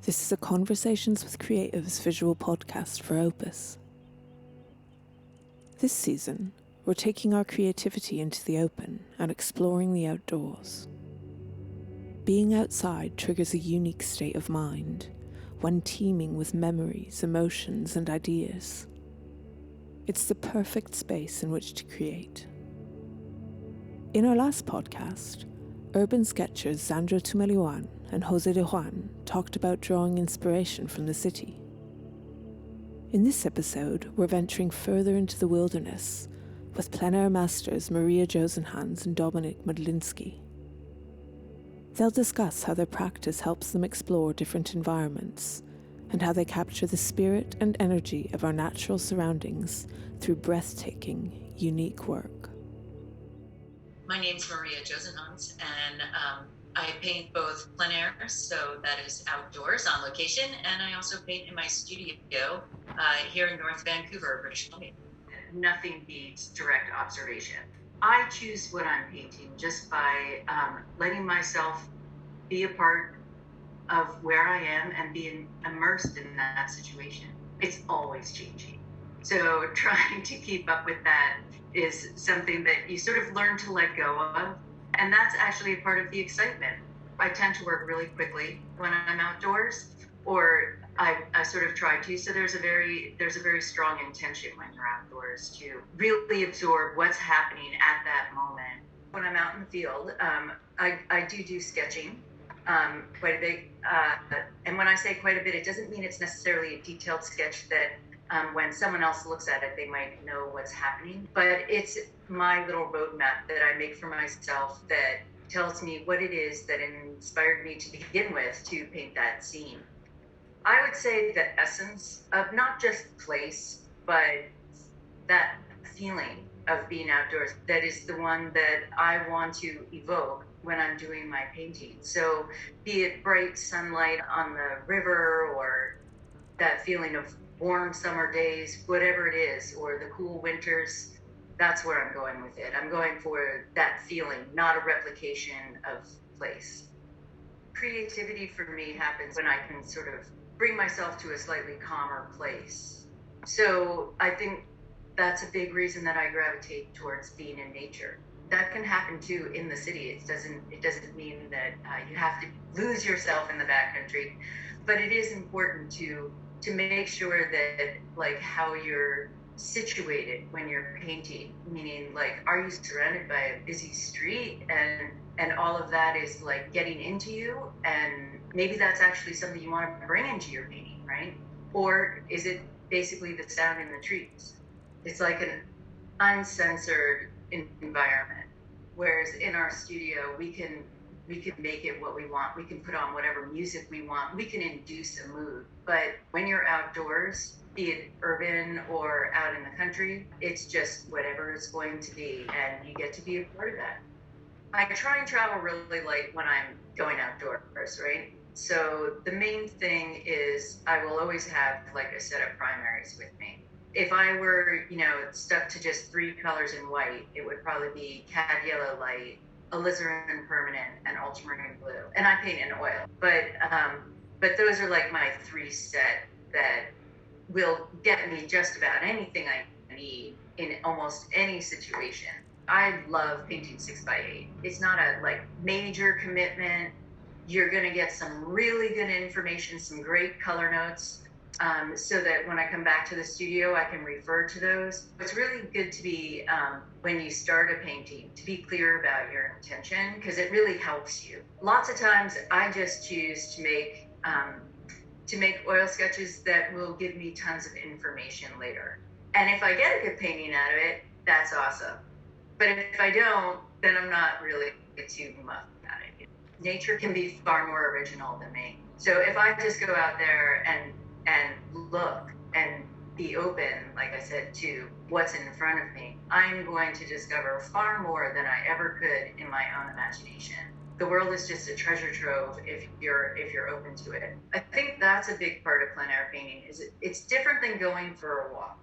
This is a Conversations with Creatives visual podcast for Opus. This season, we're taking our creativity into the open and exploring the outdoors. Being outside triggers a unique state of mind, one teeming with memories, emotions, and ideas. It's the perfect space in which to create. In our last podcast, urban sketchers Sandra Tumeliwan and Jose de Juan talked about drawing inspiration from the city. In this episode, we're venturing further into the wilderness with plein air masters Maria Josenhans and Dominik Modelinski. They'll discuss how their practice helps them explore different environments and how they capture the spirit and energy of our natural surroundings through breathtaking, unique work. My name's Maria Josenhans, and I paint both plein air, so that is outdoors on location, and I also paint in my studio here in North Vancouver, British Columbia. Nothing beats direct observation. I choose what I'm painting just by letting myself be a part of where I am and being immersed in that situation. It's always changing. So trying to keep up with that is something that you sort of learn to let go of. And that's actually a part of the excitement. I tend to work really quickly when I'm outdoors, or I sort of try to. So there's a very strong intention when you're outdoors to really absorb what's happening at that moment. When I'm out in the field, I do sketching quite a bit. And when I say quite a bit, it doesn't mean it's necessarily a detailed sketch that when someone else looks at it, they might know what's happening. But it's my little roadmap that I make for myself that tells me what it is that inspired me to begin with to paint that scene. I would say the essence of not just place, but that feeling of being outdoors, that is the one that I want to evoke when I'm doing my painting. So be it bright sunlight on the river, or that feeling of warm summer days, whatever it is, or the cool winters, that's where I'm going with it. I'm going for that feeling, not a replication of place. Creativity for me happens when I can sort of bring myself to a slightly calmer place. So I think that's a big reason that I gravitate towards being in nature. That can happen too in the city. It doesn't mean that you have to lose yourself in the backcountry, but it is important to make sure that, like, how you're situated when you're painting, meaning, like, are you surrounded by a busy street and all of that is like getting into you, and maybe that's actually something you want to bring into your painting, right? Or is it basically the sound in the trees? It's like an uncensored environment, whereas in our studio we can make it what we want. We can put on whatever music we want. We can induce a mood. But when you're outdoors, be it urban or out in the country, it's just whatever it's going to be, and you get to be a part of that. I try and travel really light when I'm going outdoors, right? So the main thing is I will always have like a set of primaries with me. If I were, stuck to just 3 colors in white, it would probably be cad yellow light, alizarin permanent, and ultramarine blue. And I paint in oil. But those are like my 3 set that will get me just about anything I need in almost any situation. I love painting 6x8. It's not a major commitment. You're going to get some really good information, some great color notes, so that when I come back to the studio, I can refer to those. It's really good to be, when you start a painting, to be clear about your intention, because it really helps you. Lots of times I just choose to make oil sketches that will give me tons of information later. And if I get a good painting out of it, that's awesome. But if I don't, then I'm not really too muffed about it. Nature can be far more original than me. So if I just go out there and look and be open, like I said, to what's in front of me, I'm going to discover far more than I ever could in my own imagination. The world is just a treasure trove if you're open to it. I think that's a big part of plein air painting. It's different than going for a walk,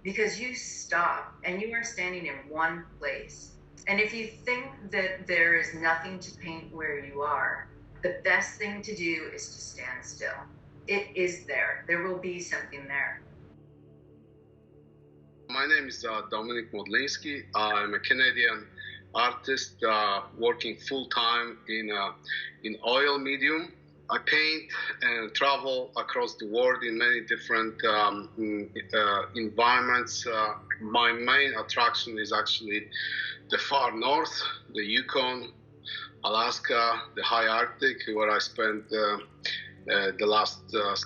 because you stop and you are standing in one place. And if you think that there is nothing to paint where you are, the best thing to do is to stand still. It is there. There will be something there. My name is Dominik Modelinski. I'm a Canadian artist working full-time in oil medium. I paint and travel across the world in many different environments. My main attraction is actually the far north, the Yukon, Alaska, the high Arctic, where I spent the last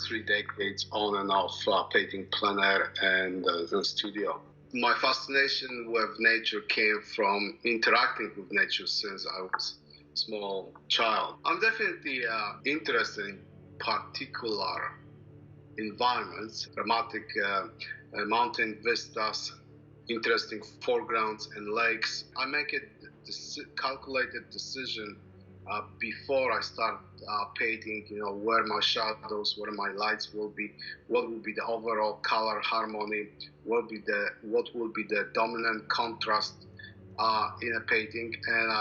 3 decades on and off painting plein air and studio. My fascination with nature came from interacting with nature since I was a small child. I'm definitely interested in particular environments, dramatic mountain vistas, interesting foregrounds and lakes. I make a calculated decision before I start painting, where my shadows, where my lights will be, what will be the overall color harmony, what will be the dominant contrast in a painting, and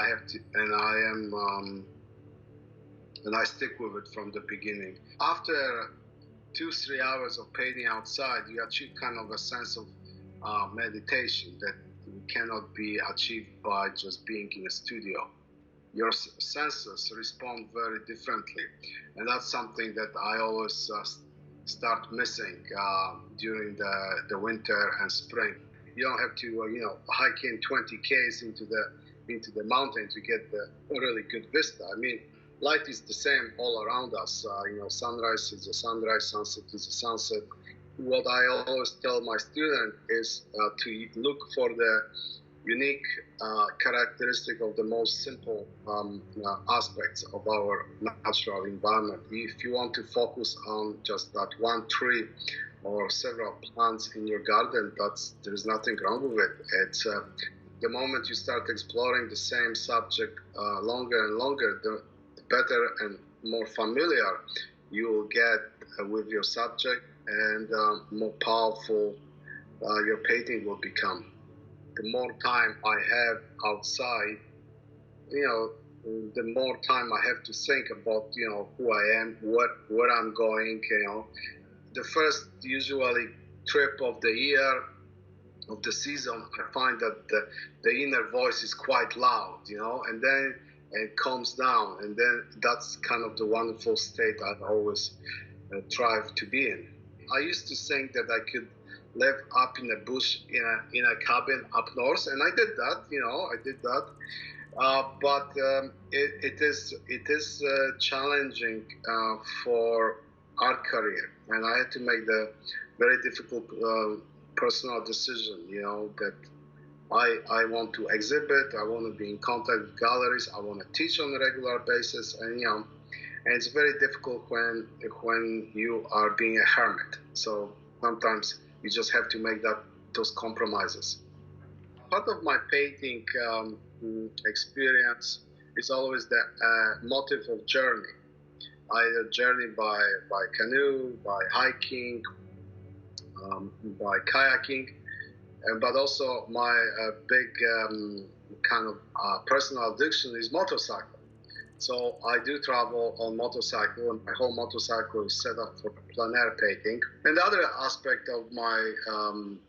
I stick with it from the beginning. After 2-3 hours of painting outside, you achieve kind of a sense of meditation that cannot be achieved by just being in a studio. Your senses respond very differently, and that's something that I always start missing during the winter and spring. You don't have to hike in 20 k's into the mountain to get the really good vista. I mean, light is the same all around us. Sunrise is a sunrise, sunset is a sunset. What I always tell my students is to look for the unique characteristic of the most simple aspects of our natural environment. If you want to focus on just that one tree or several plants in your garden, there is nothing wrong with it. It's the moment you start exploring the same subject longer and longer, the better and more familiar you will get with your subject, and more powerful your painting will become. The more time I have outside, the more time I have to think about, who I am, where I'm going. The first usually trip of the year, of the season, I find that the inner voice is quite loud, and then it calms down, and then that's kind of the wonderful state I always strive to be in. I used to think that I could live up in a bush in a cabin up north, and I did that. But it is challenging for art career, and I had to make the very difficult personal decision. That I want to exhibit, I want to be in contact with galleries, I want to teach on a regular basis, and it's very difficult when you are being a hermit. So sometimes you just have to make those compromises. Part of my painting experience is always the motive of journey. Either journey by canoe, by hiking, by kayaking, but also my big kind of personal addiction is motorcycle. So I do travel on motorcycle, and my whole motorcycle is set up for plein air painting. And the other aspect of my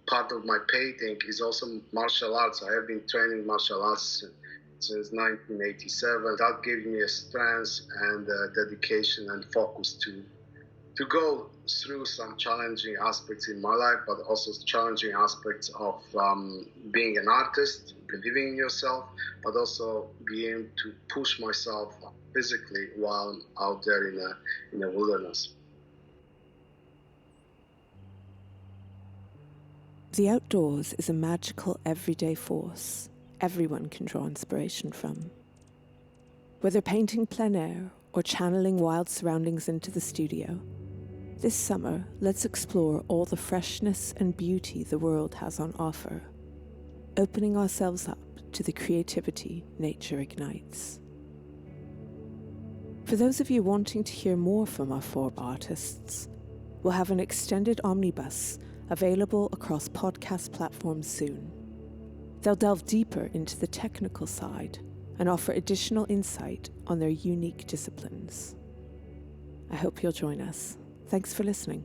part of my painting is also martial arts. I have been training martial arts since 1987. That gave me a strength and dedication and focus to go through some challenging aspects in my life, but also challenging aspects of being an artist, believing in yourself, but also being to push myself physically while I'm out there in the wilderness. The outdoors is a magical everyday force everyone can draw inspiration from. Whether painting plein air or channeling wild surroundings into the studio, this summer, let's explore all the freshness and beauty the world has on offer, opening ourselves up to the creativity nature ignites. For those of you wanting to hear more from our 4 artists, we'll have an extended omnibus available across podcast platforms soon. They'll delve deeper into the technical side and offer additional insight on their unique disciplines. I hope you'll join us. Thanks for listening.